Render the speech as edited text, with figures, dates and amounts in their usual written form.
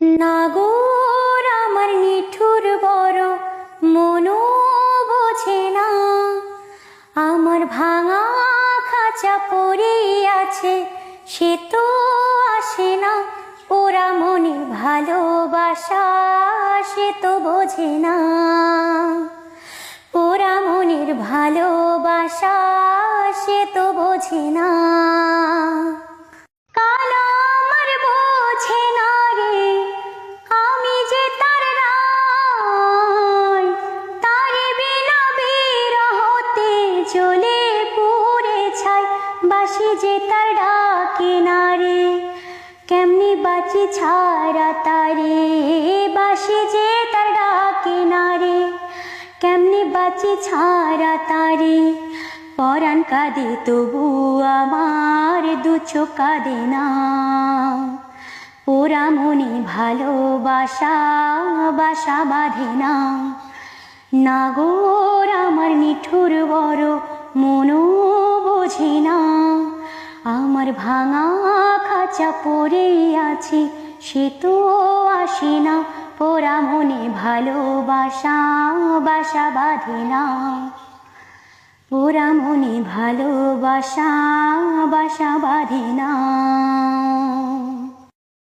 নাগর আমার নিঠুর বড় মনো বোঝে না, আমার ভাঙা খাঁচা পড়ে আছে সে তো আসে না, ওরা মনে ভালোবাসা সে তো বোঝে না, ওরা মনের ভালোবাসা সে তো বোঝে না। চলে পুরে ছাই বাসি যে তার ডাকে না রে, কেমনি বাঁচি ছাড়া তারে, বাসি যে তার ডাকে না রে, কেমনি বাঁচি ছাড়া তারে। পরাণ কাঁদে তবু আমার দু চোখ কাঁদে না, ওরা মনে ভালোবাসা বাসা বাঁধে না। নাগর আমার নিঠুর বড় মনো বোঝে না, আমার ভাঙা খাঁচা পড়ে আছে সে তো আসে না, ওরা মনে ভালোবাসা বাসা বাঁধে না, ওরা মনে ভালোবাসা বাসা বাঁধে না।